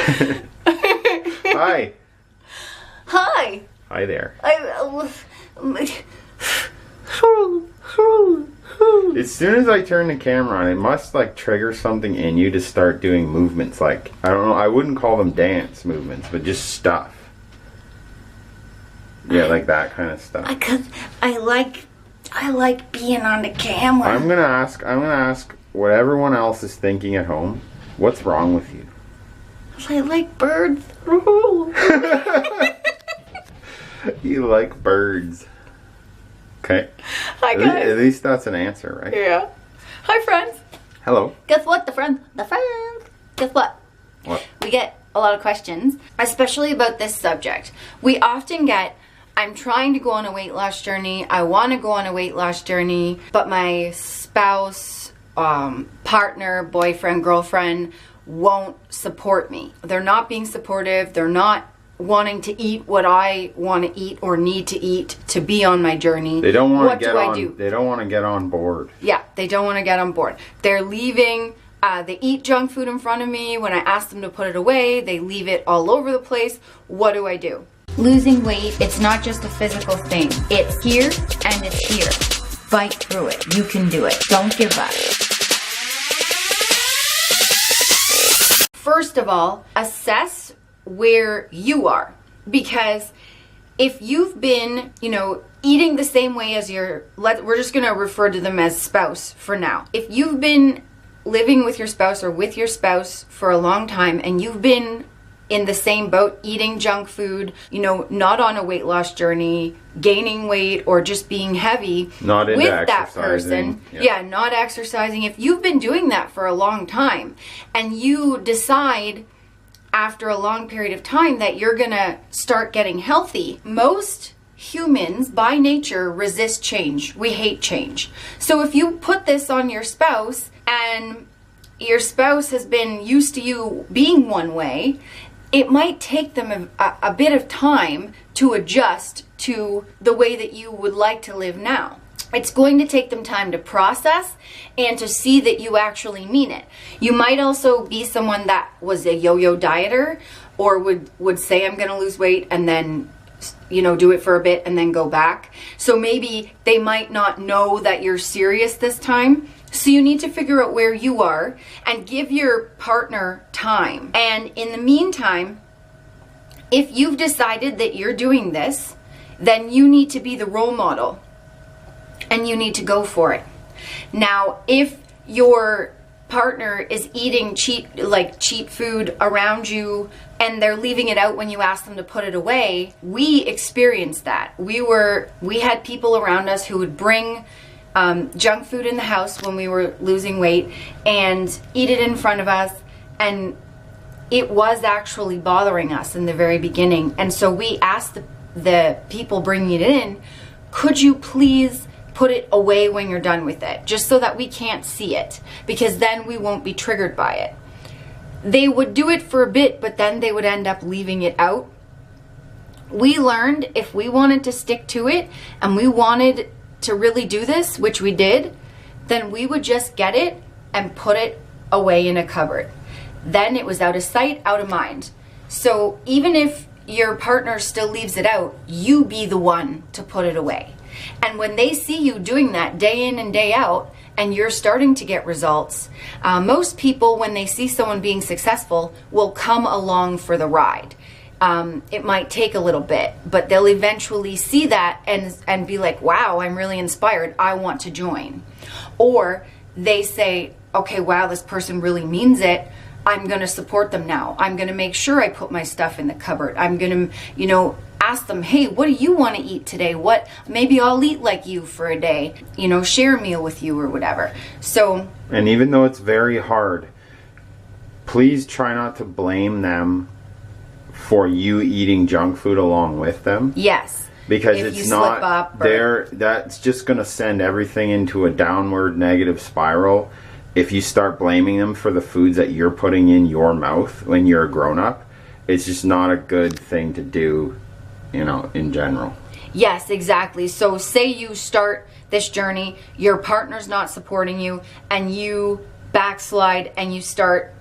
Hi. Hi. Hi there. As soon as I turn the camera on, it must like trigger something in you to start doing movements like, I don't know, I wouldn't call them dance movements, but just stuff. Yeah, like that kind of stuff. I like being on the camera. I'm gonna ask what everyone else is thinking at home. What's wrong with you? I like birds. You like birds. Okay. Hi guys. At least that's an answer, right? Yeah. Hi friends. Hello. Guess what? The friends. Guess what? What? We get a lot of questions, especially about this subject. We often get, I'm trying to go on a weight loss journey. I want to go on a weight loss journey, but my spouse, partner, boyfriend, girlfriend won't support me. They're not being supportive. They're not wanting to eat what I want to eat or need to eat to be on my journey. They don't want to get I on. do? They don't want to get on board. Yeah, they don't want to get on board. They're leaving. They eat junk food in front of me. When I ask them to put it away, they leave it all over the place. What do? Losing weight, it's not just a physical thing. It's here and it's here. Fight through it. You can do it. Don't give up. First of all, assess where you are. Because if you've been, eating the same way as we're just going to refer to them as spouse for now. If you've been living with your spouse or with your spouse for a long time and you've been in the same boat, eating junk food, not on a weight loss journey, gaining weight or just being heavy Not into with that exercising. person. Yeah, not exercising. If you've been doing that for a long time and you decide after a long period of time that you're gonna start getting healthy, most humans by nature resist change. We hate change. So if you put this on your spouse and your spouse has been used to you being one way, it might take them a bit of time to adjust to the way that you would like to live now. It's going to take them time to process and to see that you actually mean it. You might also be someone that was a yo-yo dieter or would say, I'm going to lose weight and then, do it for a bit and then go back. So maybe they might not know that you're serious this time. So you need to figure out where you are and give your partner time. And in the meantime, if you've decided that you're doing this, then you need to be the role model and you need to go for it. Now, if your partner is eating cheap food around you and they're leaving it out when you ask them to put it away, we experienced that. We had people around us who would bring junk food in the house when we were losing weight and eat it in front of us, and it was actually bothering us in the very beginning. And so we asked the people bringing it in, could you please put it away when you're done with it, just so that we can't see it, because then we won't be triggered by it. They would do it for a bit, but then they would end up leaving it out. We learned if we wanted to stick to it and we wanted to really do this, which we did, then we would just get it and put it away in a cupboard. Then it was out of sight, out of mind. So even if your partner still leaves it out, you be the one to put it away. And when they see you doing that day in and day out, and you're starting to get results, most people, when they see someone being successful, will come along for the ride. It might take a little bit, but they'll eventually see that and be like, wow, I'm really inspired. I want to join. Or they say, okay, wow, this person really means it. I'm going to support them now. I'm going to make sure I put my stuff in the cupboard. I'm going to, ask them, hey, what do you want to eat today? Maybe I'll eat like you for a day, share a meal with you or whatever. So, and even though it's very hard, please try not to blame them for you eating junk food along with them. Yes. Because if it's not there. That's just going to send everything into a downward negative spiral. If you start blaming them for the foods that you're putting in your mouth when you're a grown-up, it's just not a good thing to do, in general. Yes, exactly. So say you start this journey, your partner's not supporting you, and you backslide and you start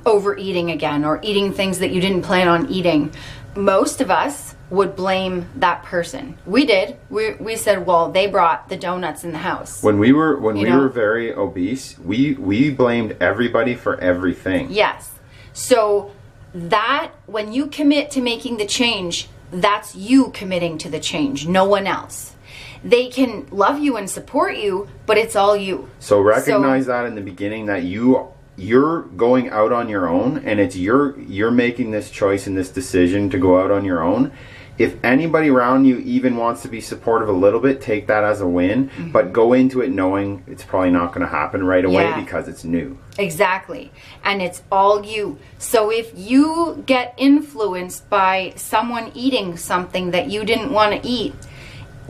overeating again or eating things that you didn't plan on eating, most of us would blame that person. We did. We said, well, they brought the donuts in the house. When we were very obese, we blamed everybody for everything. Yes. So that, when you commit to making the change, that's you committing to the change, no one else. They can love you and support you, but it's all you. So recognize that in the beginning, that you're going out on your own, and it's you're making this choice and this decision to go out on your own. If anybody around you even wants to be supportive a little bit, take that as a win, but go into it knowing it's probably not going to happen right away because it's new. Exactly. And it's all you. So if you get influenced by someone eating something that you didn't want to eat,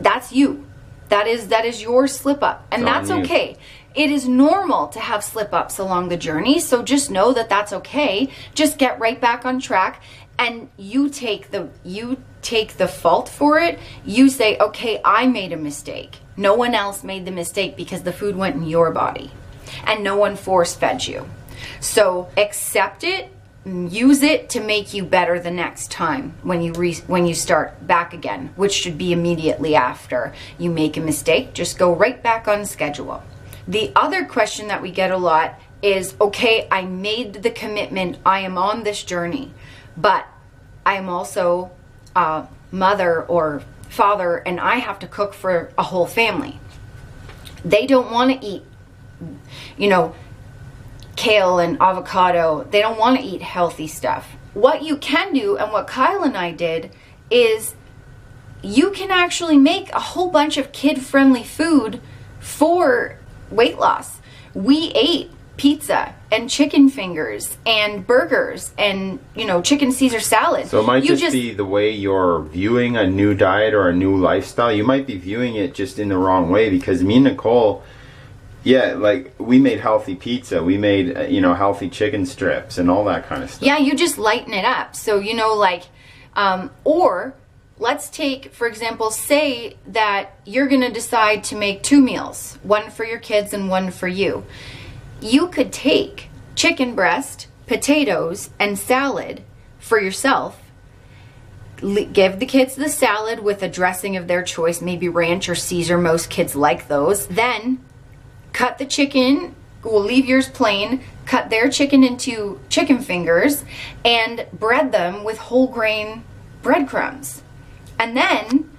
that's you. That is your slip up. And that's okay. It is normal to have slip ups along the journey. So just know that that's okay. Just get right back on track, and you take the fault for it. You say, okay, I made a mistake. No one else made the mistake because the food went in your body and no one force fed you. So accept it, use it to make you better the next time when you start back again, which should be immediately after you make a mistake. Just go right back on schedule. The other question that we get a lot is, okay, I made the commitment, I am on this journey, but I am also a mother or father, and I have to cook for a whole family. They don't want to eat, kale and avocado. They don't want to eat healthy stuff. What you can do, and what Kyle and I did, is you can actually make a whole bunch of kid-friendly food for weight loss. We ate pizza and chicken fingers and burgers and chicken Caesar salad. So it might just be the way you're viewing a new diet or a new lifestyle. You might be viewing it just in the wrong way, because me and Nicole, we made healthy pizza, we made healthy chicken strips and all that kind of stuff. Yeah, you just lighten it up. So or let's take, for example, say that you're going to decide to make 2 meals, one for your kids and one for you. You could take chicken breast, potatoes, and salad for yourself. Give the kids the salad with a dressing of their choice, maybe ranch or Caesar. Most kids like those. Then cut the chicken. We'll leave yours plain. Cut their chicken into chicken fingers and bread them with whole grain breadcrumbs. And then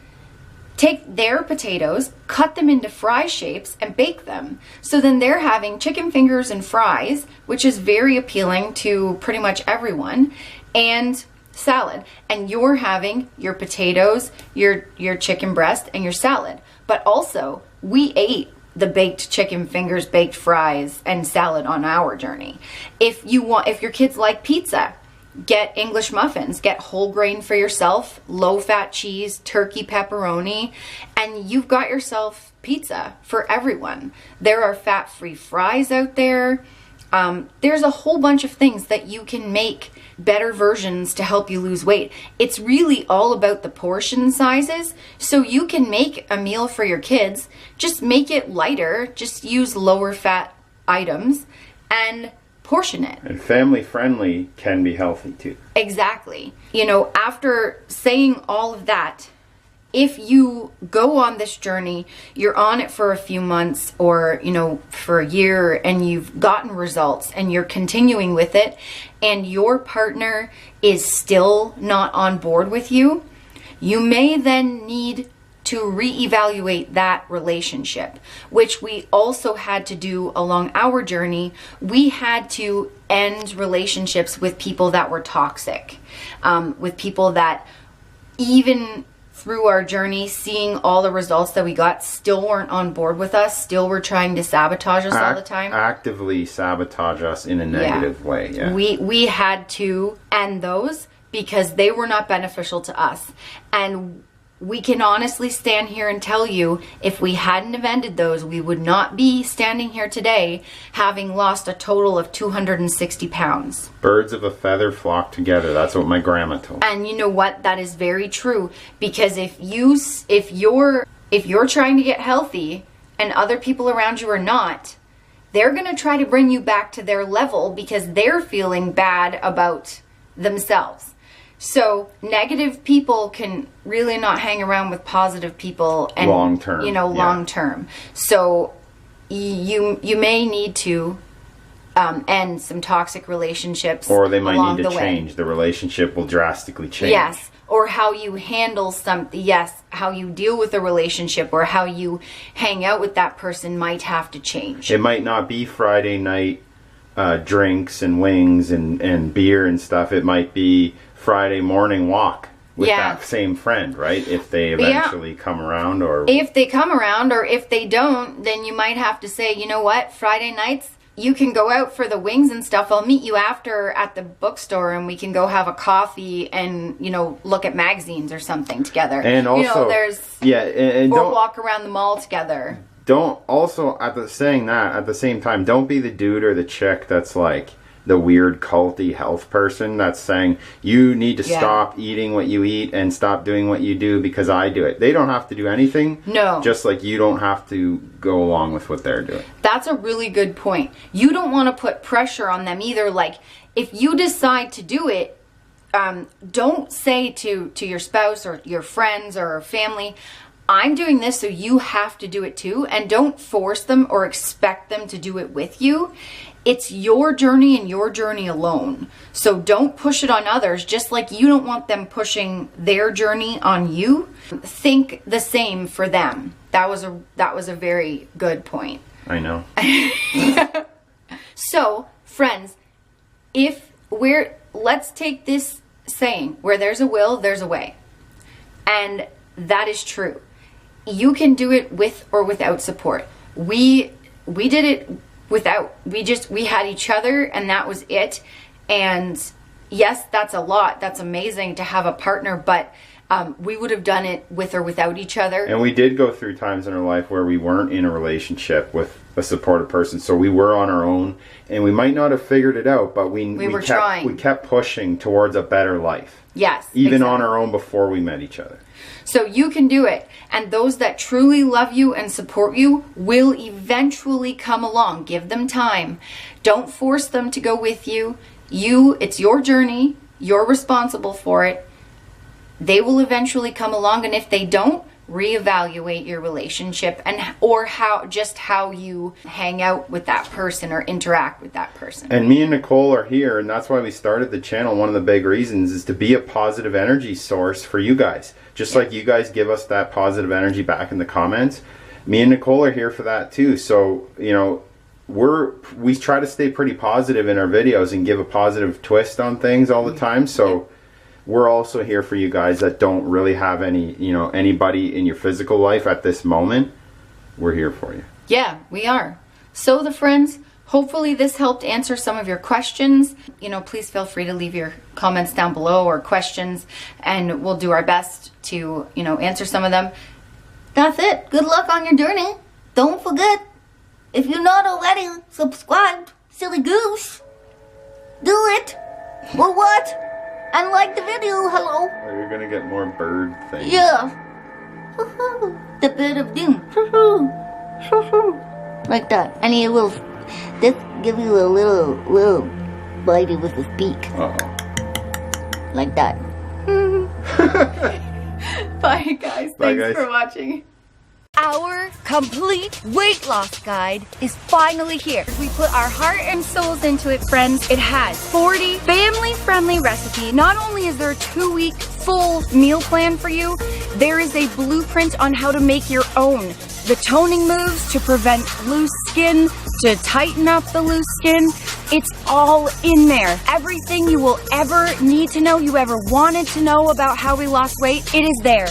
take their potatoes, cut them into fry shapes, and bake them. So then they're having chicken fingers and fries, which is very appealing to pretty much everyone, and salad. And you're having your potatoes, your chicken breast, and your salad. But also, we ate the baked chicken fingers, baked fries, and salad on our journey. If your kids like pizza, get English muffins, get whole grain for yourself, low-fat cheese, turkey pepperoni, and you've got yourself pizza for everyone. There are fat-free fries out there. There's a whole bunch of things that you can make better versions to help you lose weight. It's really all about the portion sizes. So you can make a meal for your kids, just make it lighter, just use lower fat items, and portion it. And family friendly can be healthy too. Exactly. After saying all of that, if you go on this journey, you're on it for a few months or, for a year, and you've gotten results and you're continuing with it, and your partner is still not on board with you, you may then need to reevaluate that relationship, which we also had to do along our journey. We had to end relationships with people that were toxic, with people that even through our journey, seeing all the results that we got, still weren't on board with us, still were trying to sabotage us all the time. Actively sabotage us in a negative way. Yeah. We had to end those because they were not beneficial to us. And we can honestly stand here and tell you, if we hadn't have ended those, we would not be standing here today having lost a total of 260 pounds. Birds of a feather flock together. That's what my grandma told me. And you know what? That is very true. Because if you're trying to get healthy and other people around you are not, they're going to try to bring you back to their level because they're feeling bad about themselves. So negative people can really not hang around with positive people and long term. Long term. So you may need to end some toxic relationships, or they might along need to the way. change. The relationship will drastically change. Yes, or how you handle something. Yes, how you deal with a relationship or how you hang out with that person might have to change. It might not be Friday night drinks and wings and beer and stuff. It might be Friday morning walk with that same friend, right? If they eventually come around, or if they come around, or if they don't, then you might have to say, you know what, Friday nights, you can go out for the wings and stuff. I'll meet you after at the bookstore and we can go have a coffee and, look at magazines or something together. And also, and or don't walk around the mall together. Don't also, at the same time, don't be the dude or the chick that's like the weird culty health person that's saying you need to stop eating what you eat and stop doing what you do because I do it. They don't have to do anything. No. Just like you don't have to go along with what they're doing. That's a really good point. You don't want to put pressure on them either. Like, if you decide to do it, don't say to your spouse or your friends or family, I'm doing this, so you have to do it too. And don't force them or expect them to do it with you. It's your journey and your journey alone. So don't push it on others, just like you don't want them pushing their journey on you. Think the same for them. That was a very good point. I know. So, friends, let's take this saying, where there's a will, there's a way. And that is true. You can do it with or without support. We did it without. We had each other and that was it. And yes, that's a lot. That's amazing to have a partner, but we would have done it with or without each other. And we did go through times in our life where we weren't in a relationship with a supportive person. So we were on our own and we might not have figured it out, but we were trying. We kept pushing towards a better life. Yes. Even exactly. on our own before we met each other. So you can do it. And those that truly love you and support you will eventually come along. Give them time. Don't force them to go with you. It's your journey. You're responsible for it. They will eventually come along. And if they don't, reevaluate your relationship or how you hang out with that person or interact with that person. And me and Nicole are here, and that's why we started the channel. One of the big reasons is to be a positive energy source for you guys. Just like you guys give us that positive energy back in the comments, me and Nicole are here for that too. So, we try to stay pretty positive in our videos and give a positive twist on things all the time. So we're also here for you guys that don't really have anybody in your physical life at this moment. We're here for you. Yeah, we are. So the friends, hopefully this helped answer some of your questions. Please feel free to leave your comments down below or questions, and we'll do our best to, answer some of them. That's it. Good luck on your journey. Don't forget, if you're not already subscribed, silly goose, do it. Or what? And like the video, hello. Or you're gonna get more bird things. Yeah. The bird of doom. Like that. I need a little, this give you a little bitey with his beak. Uh-oh. Like that. Bye guys. Bye, Thanks guys. for watching. Our complete weight loss guide is finally here. We put our heart and souls into it, friends. It has 40 family-friendly recipes. Not only is there a 2-week full meal plan for you, there is a blueprint on how to make your own. The toning moves to prevent loose skin, to tighten up the loose skin. It's all in there. Everything you will ever need to know, you ever wanted to know about how we lost weight, it is there.